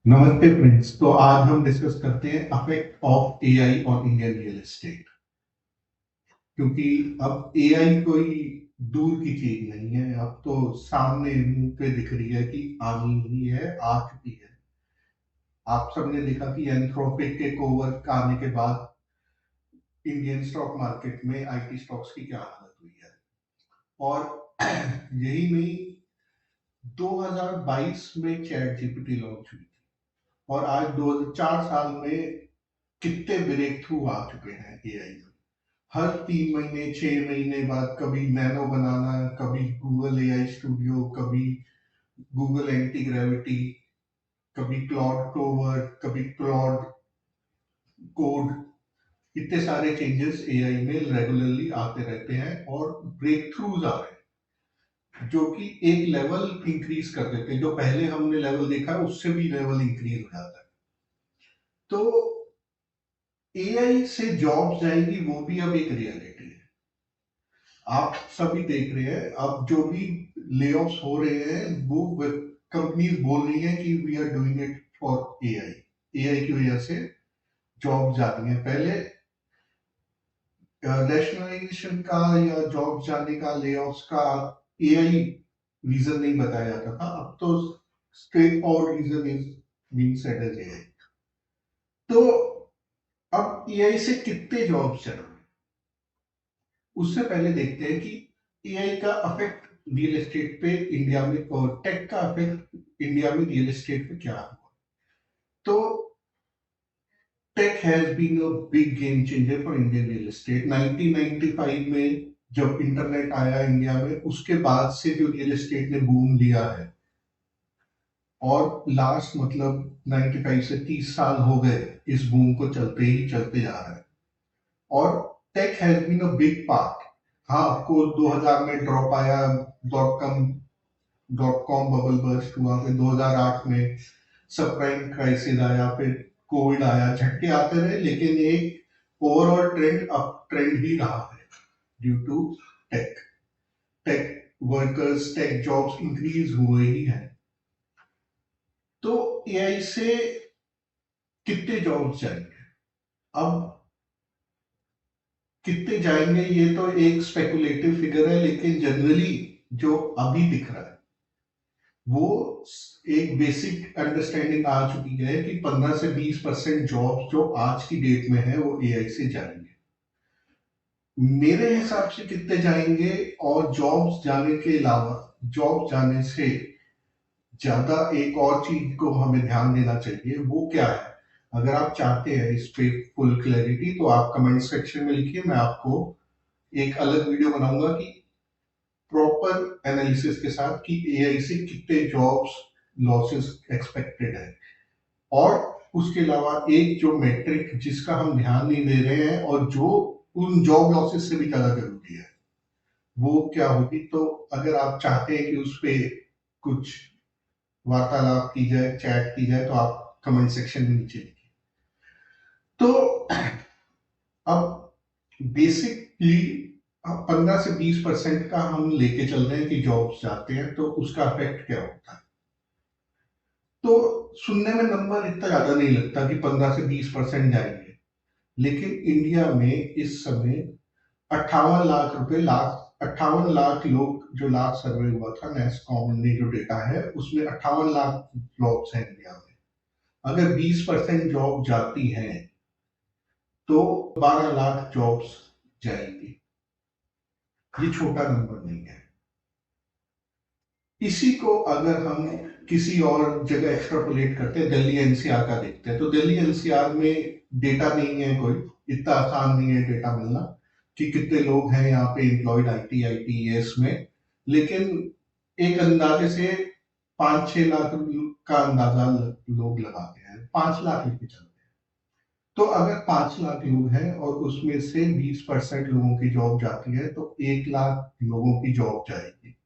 नमस्ते फ्रेंड्स। तो आज हम डिस्कस करते हैं affect of AI on Indian real estate. क्योंकि अब एआई कोई दूर की चीज नहीं है, अब तो सामने मुंह पे दिख रही है कि आनी ही है, आ चुकी है। आप सबने देखा कि एंथ्रोपिक के कोवर्क आने के बाद इंडियन स्टॉक मार्केट में आईटी स्टॉक्स की क्या हालत हुई है। और यही नहीं, 2022 में चैट जीपीटी लॉन्च हुई थी और आज 2004 साल में कितने ब्रेक थ्रू आ चुके हैं एआई में। हर 3 महीने 6 महीने बाद कभी नैनो बनाना, कभी गूगल एआई स्टूडियो, कभी गूगल एंटी ग्रेविटी, कभी क्लॉड क्लोवर, कभी क्लॉड कोड। इतने सारे चेंजेस एआई में रेगुलरली आते रहते हैं और ब्रेक थ्रूज आ रहे हैं जो कि एक लेवल इंक्रीज कर देते हैं। जो पहले हमने लेवल देखा है उससे भी लेवल इंक्रीज हो जाता है। तो एआई से जॉब्स जाएंगी, वो भी अब एक रियलिटी है। आप सभी देख रहे हैं, अब जो भी लेऑफ्स हो रहे हैं वो कंपनीज बोल रही हैं कि we are doing it for AI. AI की वजह से जॉब जा रही है। पहले रैशनलाइजेशन का या जॉब जाने का, लेऑफ्स का एआई रीजन नहीं बताया जाता था, अब तो straightforward reason is being said as AI. तो अब एआई से कितने जॉब्स चल रहे हैं, उससे पहले देखते हैं कि एआई का अफेक्ट रियल एस्टेट पे इंडिया में और टेक का अफेक्ट इंडिया में रियल एस्टेट पे क्या हुआ। तो tech has been a big game changer for Indian real estate. 1995 में जब इंटरनेट आया इंडिया में, उसके बाद से जो रियल एस्टेट ने बूम लिया है, और लास्ट मतलब 95 से 30 साल हो गए इस बूम को चलते ही चलते जा रहा है। और tech has been a big part. हाँ, आपको 2000 में ड्रॉप आया, डॉट कॉम बबल बर्स्ट हुआ, फिर 2008 में सब प्राइम क्राइसिस आया, फिर कोविड आया, झटके आते रहे, लेकिन एक ओवरऑल ट्रेंड अप ट्रेंड ही रहा है due to tech. Tech workers, tech jobs increase हुए ही हैं। तो एआई से कितने जॉब्स जाएंगे, अब कितने जाएंगे ये तो एक स्पेकुलेटिव फिगर है, लेकिन जनरली जो अभी दिख रहा है वो एक बेसिक अंडरस्टैंडिंग आ चुकी है कि 15 से 20% जॉब जो आज की डेट में है वो एआई से जाएंगे। मेरे हिसाब से कितने जाएंगे, और जॉब्स जाने के अलावा, जॉब जाने से ज्यादा एक और चीज को हमें ध्यान देना चाहिए। वो क्या है, अगर आप चाहते हैं इस पे फुल क्लैरिटी तो आप कमेंट सेक्शन में लिखिए, मैं आपको एक अलग वीडियो बनाऊंगा कि प्रॉपर एनालिसिस के साथ कि एआई से कितने जॉब्स लॉसेस एक्सपेक्टेड है। और उसके अलावा एक जो मेट्रिक जिसका हम ध्यान नहीं दे रहे हैं और जो उन जॉब लॉसेस से भी ज्यादा जरूरी है, वो क्या होगी। तो अगर आप चाहते हैं कि उस पे कुछ वार्तालाप की जाए, चैट की जाए, तो आप कमेंट सेक्शन में नीचे लिखिए। तो अब बेसिकली 15 से 20% का हम लेके चल रहे हैं कि जॉब्स जाते हैं, तो उसका इफेक्ट क्या होता है। तो सुनने में नंबर इतना ज्यादा नहीं लगता कि 15 से 20% जाएंगे, लेकिन इंडिया में इस समय 58 लाख रुपए, लाख 58 लाख लोग, जो लास्ट सर्वे हुआ था नेस्कॉम ने जो डेटा है उसमें 58 लाख जॉब्स हैं इंडिया में। अगर 20% जॉब जाती हैं तो 12 लाख जॉब्स जाएंगी। ये छोटा नंबर नहीं है। इसी को अगर हम किसी और जगह एक्सट्रापोलेट करते हैं, दिल्ली एनसीआर का देखते हैं, तो दिल्ली एनसीआर में डेटा नहीं है कोई, इतना आसान नहीं है डेटा मिलना कि कितने लोग हैं यहाँ पे एम्प्लॉयड आईटीएस में। लेकिन एक अंदाजे से 5-6 लाख का अंदाजा लोग लगाते हैं, 5 लाख लेके चलते हैं। तो अगर 5 लाख लोग हैं और उसमें से 20% लोगों की जॉब जाती है, तो 1 लाख लोगों की जॉब जाएगी।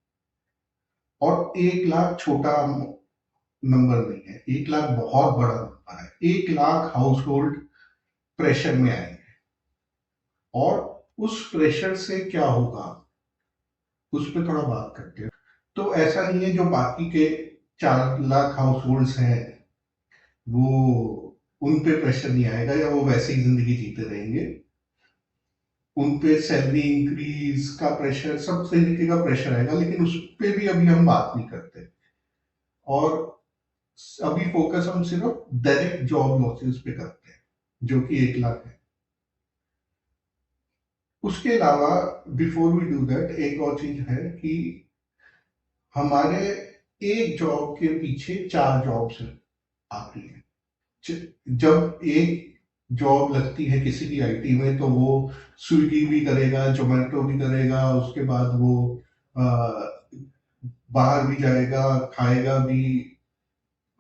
और 1 लाख छोटा नंबर नहीं है, 1 लाख बहुत बड़ा नंबर है। 1 लाख हाउस होल्ड प्रेशर में आएंगे, और उस प्रेशर से क्या होगा उस पर थोड़ा बात करते हैं। तो ऐसा नहीं है जो बाकी के 4 लाख हाउस होल्ड्स हैं वो उन पे प्रेशर नहीं आएगा या वो वैसे ही जिंदगी जीते रहेंगे। उन पे सैलरी इंक्रीज का प्रेशर, सब तरीके का प्रेशर आएगा, लेकिन उस पे भी अभी हम बात नहीं करते। और अभी फोकस हम सिर्फ डायरेक्ट जॉब लॉसेस पे करते हैं, जो कि 1 लाख है। उसके अलावा बिफोर वी डू दैट, एक और चीज है कि हमारे एक जॉब के पीछे 4 जॉब्स आती है। जब एक जॉब लगती है किसी की आईटी में, तो वो स्विगी भी करेगा, जोमेटो भी करेगा, उसके बाद वो आ, बाहर भी जाएगा, खाएगा भी,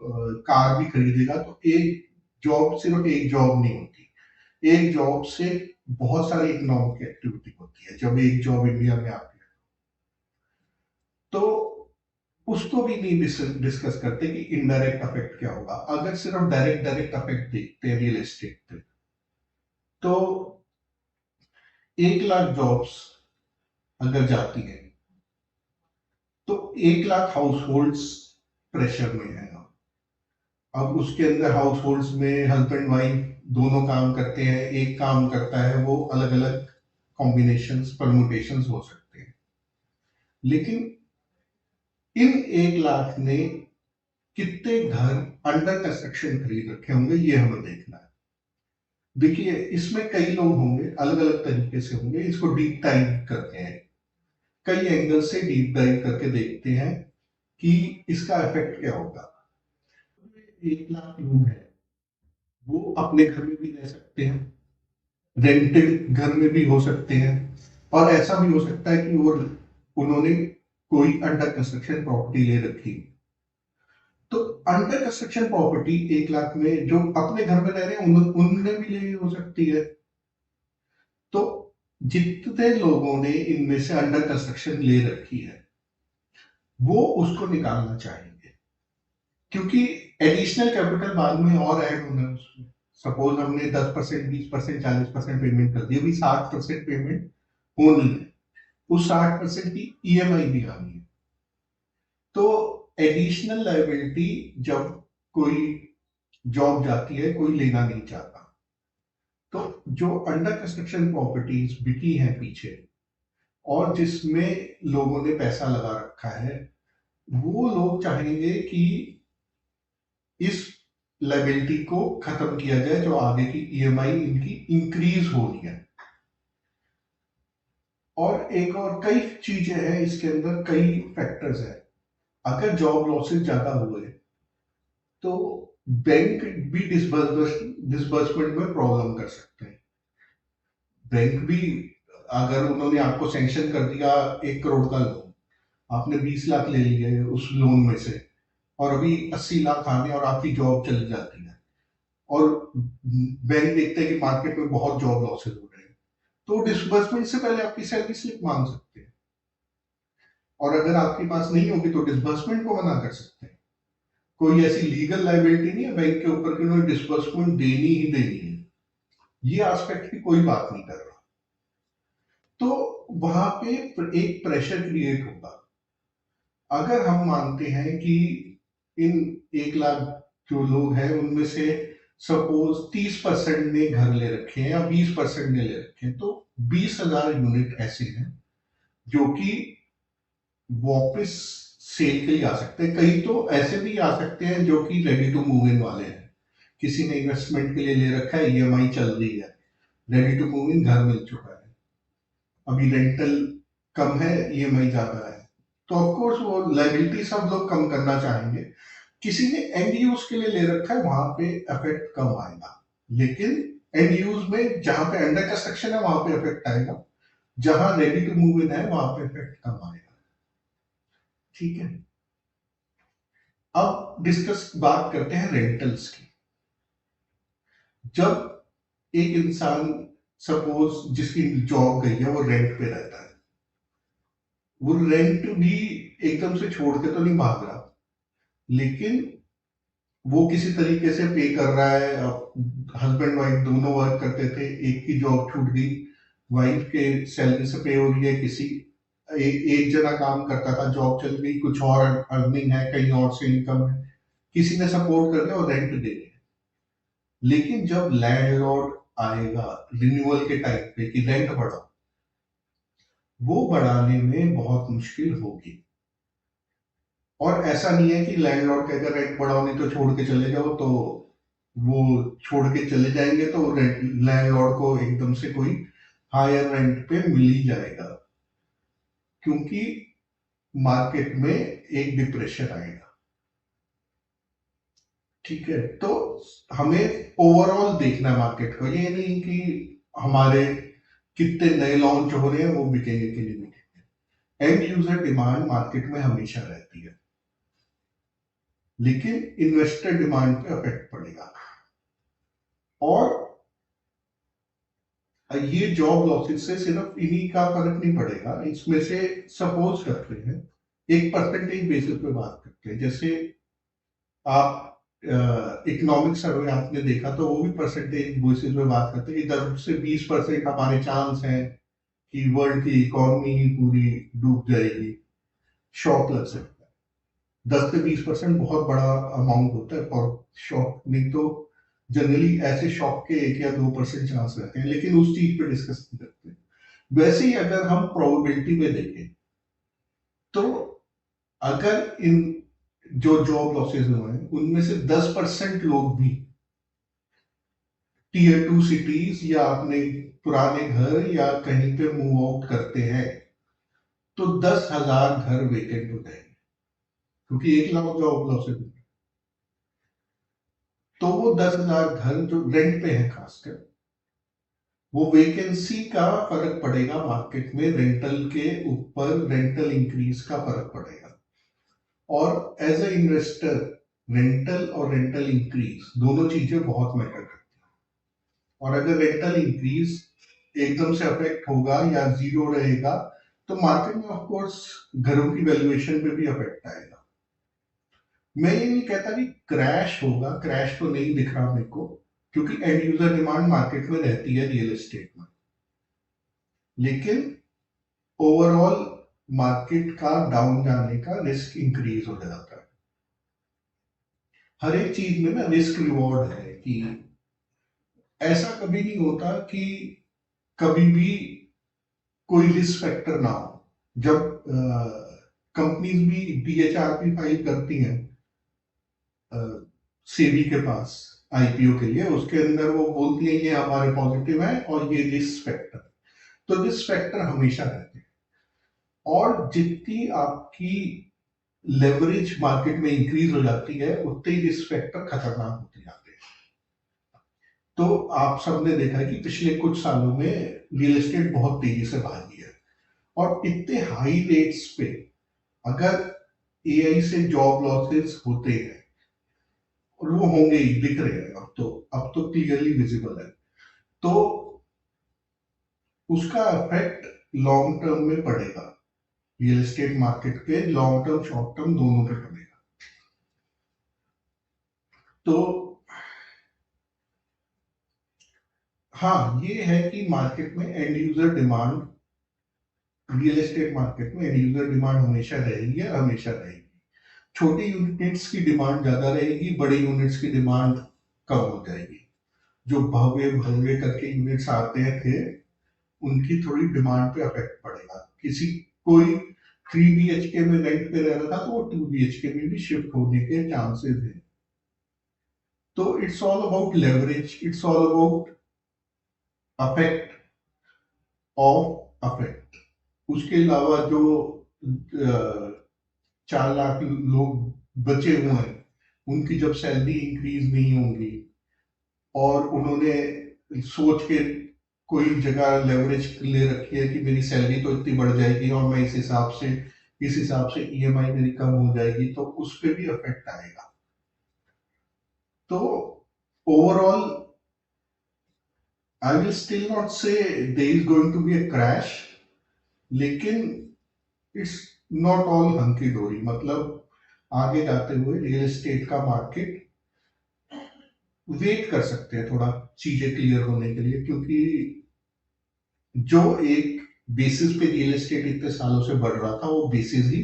कार भी खरीदेगा। तो एक जॉब सिर्फ एक जॉब नहीं होती, एक जॉब से बहुत सारी इकोनॉमिक एक्टिविटी होती है जब एक जॉब इंडिया में आती है। तो उसको भी नहीं डिस्कस करते कि इनडायरेक्ट इफेक्ट क्या होगा। अगर सिर्फ डायरेक्ट डायरेक्ट इफेक्ट देखते हैं रियल एस्टेट पे, तो 1 लाख जॉब्स अगर जाती है, तो 1 लाख हाउस होल्ड्स प्रेशर में है। अब उसके अंदर हाउस होल्ड्स में हस्बैंड वाइफ दोनों काम करते हैं, एक काम करता है, वो अलग अलग कॉम्बिनेशंस परमुटेशंस हो सकते हैं। लेकिन इन 1 लाख ने कितने घर अंडर कंस्ट्रक्शन खरीद रखे होंगे, ये हमें देखना है। देखिए, इसमें कई लोग होंगे, अलग अलग तरीके से होंगे, इसको डीप डाइव करते हैं, कई एंगल से डीप डाइव करके देखते हैं कि इसका इफेक्ट क्या होगा। 1 लाख लोग हैं, वो अपने घर में भी रह सकते हैं, रेंटेड घर में भी हो सकते हैं, और ऐसा भी हो सकता है कि वो उन्होंने कोई अंडर कंस्ट्रक्शन प्रॉपर्टी ले रखी। तो अंडर कंस्ट्रक्शन प्रॉपर्टी 1 लाख में जो अपने घर में रह रहे हैं उनने भी ले हो सकती है। तो जितने लोगों ने इनमें से अंडर कंस्ट्रक्शन ले रखी है, वो उसको निकालना चाहेंगे, क्योंकि एडिशनल कैपिटल बाद में और ऐड होना है उसमें। सपोज हमने 10%, 20%, 40% पेमेंट कर दी, अभी 60% पेमेंट होनी है, उस 60% की ईएमआई भी आनी है। तो एडिशनल लायबिलिटी जब कोई जॉब जाती है, कोई लेना नहीं चाहता। तो जो अंडर कंस्ट्रक्शन प्रॉपर्टीज बिकी हैं पीछे, और जिसमें लोगों ने पैसा लगा रखा है, वो लोग चाहेंगे कि इस लायबिलिटी को खत्म किया जाए, जो आगे की ईएमआई इनकी इंक्रीज हो रही है। और एक और कई चीजें हैं इसके अंदर, कई फैक्टर्स हैं। अगर जॉब लॉसेस ज्यादा हुए, तो बैंक भी डिसबर्समेंट में प्रॉब्लम कर सकते हैं। बैंक भी, अगर उन्होंने आपको सैंक्शन कर दिया 1 करोड़ का लोन, आपने 20 लाख ले लिए उस लोन में से, और अभी 80 लाख आ गए और आपकी जॉब चली जाती है, और बैंक देखते हैं कि मार्केट में बहुत जॉब लॉसेस हो रहे हैं, तो डिसबर्समेंट से पहले आपकी सैलरी स्लिप मांग सकते हैं। और अगर आपके पास नहीं होगी तो डिसबर्समेंट को मना कर सकते हैं। कोई ऐसी लीगल लाइबिलिटी नहीं है बैंक के ऊपर कि उन्होंने डिसबर्समेंट देनी ही देनी है, ये एस्पेक्ट की कोई बात नहीं कर रहा। तो वहां पे एक प्रेशर क्रिएट होगा। अगर हम मानते हैं कि इन 1 लाख जो लोग हैं उनमें से सपोज 30% ने घर ले रखे हैं या 20% ने ले रखे हैं, तो 20,000 यूनिट ऐसे हैं जो कि वापस सेल के लिए आ सकते हैं। कई तो ऐसे भी आ सकते हैं जो कि रेडी टू मूव इन वाले हैं, किसी ने इन्वेस्टमेंट के लिए ले रखा है, ईएमआई चल रही है, रेडी टू मूव इन, घर मिल चुका है, अभी रेंटल कम है, ईएमआई ज्यादा है, तो ऑफकोर्स वो लाइबिलिटी सब लोग कम करना चाहेंगे। किसी ने एंड यूज के लिए ले रखा है, वहां पे इफेक्ट कम आएगा। लेकिन एंड यूज में जहां पे अंडर कंस्ट्रक्शन है वहां पे इफेक्ट आएगा, जहां रेडी टू मूव इन है वहां पे इफेक्ट कम आएगा। ठीक है, अब डिस्कस बात करते हैं रेंटल्स की। जब एक इंसान, सपोज जिसकी जॉब गई है, वो रेंट पे रहता है, वो रेंट भी एकदम से छोड़ के तो नहीं भाग रहा, लेकिन वो किसी तरीके से पे कर रहा है। हस्बैंड वाइफ दोनों वर्क करते थे, एक की जॉब छूट गई, वाइफ के सैलरी से पे हो रही है, एक जना काम करता था, जॉब चल गई, कुछ और अर्निंग है, कहीं और से इनकम है, किसी ने सपोर्ट कर दिया और रेंट दे दिया। लेकिन जब लैंडलॉर्ड आएगा रिन्यूअल के टाइम पे कि रेंट बढ़ा, वो बढ़ाने में बहुत मुश्किल होगी। और ऐसा नहीं है कि लैंडलॉर्ड कहकर रेंट बढ़ाओ नहीं तो छोड़ के चले जाओ, तो वो छोड़ के चले जाएंगे तो लैंडलॉर्ड को एकदम से कोई हायर रेंट पे मिल ही जाएगा, क्योंकि मार्केट में एक डिप्रेशन आएगा। ठीक है, तो हमें ओवरऑल देखना है मार्केट को, ये नहीं कि हमारे कितने नए लॉन्च हो रहे हैं वो बिकेंगे कि नहीं बिकेंगे। एंड यूजर डिमांड मार्केट में हमेशा रहती है, लेकिन इन्वेस्टर डिमांड पे इफेक्ट पड़ेगा। और ये जॉब लॉसेस से सिर्फ इन्हीं का फर्क नहीं पड़ेगा, इसमें से सपोज करते हैं एक परसेंटेज बेसिस पे बात करते हैं, जैसे आप इकोनॉमिक सर्वे आपने देखा तो वो भी परसेंटेज बेसिस पे बात करते हैं कि 10 से 20% हमारे चांस हैं कि वर्ल्ड की इकोनॉमी पूरी डूब जाएगी, शॉक लग सकता है। 10 से 20% बहुत बड़ा अमाउंट होता है और शॉक, नहीं तो जनरली ऐसे शॉक के 1 या 2% चांस रहते हैं, लेकिन उस चीज पे डिस्कस नहीं करते। वैसे ही अगर हम प्रोबेबिलिटी में देखें तो अगर इन जो जॉब लॉसेज हुए हैं उनमें से 10% लोग भी Tier 2 सिटीज या अपने पुराने घर या कहीं पे मूव आउट करते हैं तो 10,000 घर वेकेंट हो जाएंगे, क्योंकि 1 लाख जॉब लॉसेज। तो वो 10,000 घर जो रेंट पे है खासकर, वो वेकेंसी का फर्क पड़ेगा मार्केट में, रेंटल के ऊपर रेंटल इंक्रीज का फर्क पड़ेगा। और एज ए इन्वेस्टर रेंटल और रेंटल इंक्रीज दोनों चीजें बहुत मैटर करती हैं। और अगर रेंटल इंक्रीज एकदम से अफेक्ट होगा या जीरो रहेगा तो मार्केट में ऑफ कोर्स घरों की वैल्यूएशन पे भी अफेक्ट आएगा। मैं ये नहीं कहता कि क्रैश होगा, क्रैश तो नहीं दिख रहा मेरे को, क्योंकि एंड यूजर डिमांड मार्केट में रहती है रियल एस्टेट में, लेकिन ओवरऑल मार्केट का डाउन जाने का रिस्क इंक्रीज हो जाता है। हर एक चीज में ना रिस्क रिवॉर्ड है, कि ऐसा कभी नहीं होता कि कभी भी कोई रिस्क फैक्टर ना हो। जब कंपनीज भी DHRP फाइल करती हैं सेबी के पास IPO के लिए, उसके अंदर वो बोलती है ये हमारे पॉजिटिव है और ये रिस्क फैक्टर, तो रिस्क फैक्टर हमेशा रहते हैं। और जितनी आपकी लेवरेज मार्केट में इंक्रीज हो जाती है उतने ही रिस्क फैक्टर खतरनाक होते जाते हैं। तो आप सबने देखा है कि पिछले कुछ सालों में रियल एस्टेट बहुत तेजी से भागी है, और इतने हाई रेट्स पे अगर AI से जॉब लॉसेस होते हैं, और वो होंगे ही, दिख रहे हैं अब तो क्लियरली विजिबल है, तो उसका इफेक्ट लॉन्ग टर्म में पड़ेगा, रियल एस्टेट मार्केट पे लॉन्ग टर्म शॉर्ट टर्म दोनों पे पड़ेगा। तो हाँ, ये है कि मार्केट में and user demand, real estate market में एंड यूजर डिमांड हमेशा रहेगी, हमेशा रहेगी। छोटी यूनिट्स की डिमांड ज्यादा रहेगी, बड़ी यूनिट्स की डिमांड कम हो जाएगी। जो भव्य भव्य करके यूनिट्स आते हैं थे, उनकी थोड़ी डिमांड पे अफेक्ट पड़ेगा। किसी कोई 3 BHK में रेंट पे रह रहा था तो वो 2 BHK में भी शिफ्ट होने के चांसेस है। तो it's all about leverage, it's all about affect of affect. उसके अलावा जो 4 लाख लोग बचे हुए हैं, उनकी जब सैलरी इंक्रीज नहीं होंगी और उन्होंने सोच के कोई जगह लेवरेज ले रखी है कि मेरी सैलरी तो इतनी बढ़ जाएगी और मैं इस हिसाब से EMI मेरी कम हो जाएगी, तो उस पर भी अफेक्ट आएगा। तो overall I will still not say there is going to be a crash, लेकिन it's not all hunky dory. मतलब आगे जाते हुए रियल एस्टेट का मार्केट वेट कर सकते हैं थोड़ा चीजें क्लियर होने के लिए, क्योंकि जो एक बेसिस पे रियल एस्टेट इतने सालों से बढ़ रहा था वो बेसिस ही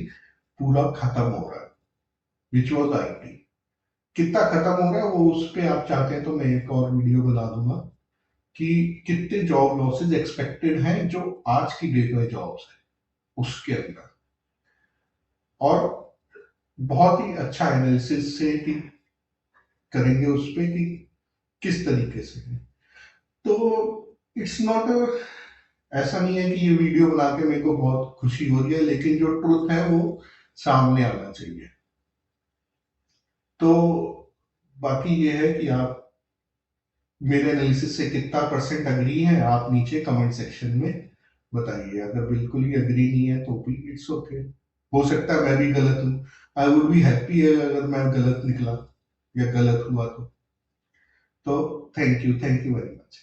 पूरा खत्म हो रहा है, विच वॉज IT। कितना खत्म हो रहा है वो उस पे आप चाहते हैं तो मैं एक और वीडियो बना दूंगा कि कितने जॉब लॉसेज एक्सपेक्टेड हैं जो आज की डेट में जॉब्स है उसके अंदर, और बहुत ही अच्छा एनालिसिस से कि करेंगे उस पे कि किस तरीके से है। तो इट्स नॉट, ऐसा नहीं है कि ये वीडियो बना के मेरे को बहुत खुशी हो रही है, लेकिन जो ट्रुथ है वो सामने आना चाहिए। तो बाकी ये है कि आप मेरे एनालिसिस से कितना परसेंट अग्री है आप नीचे कमेंट सेक्शन में बताइए। अगर बिल्कुल ही अग्री नहीं है तो भी इट्स ओके, हो सकता है मैं भी गलत हूँ। आई वुड बी हैप्पी अगर मैं गलत निकला या गलत हुआ तो थैंक यू वेरी मच।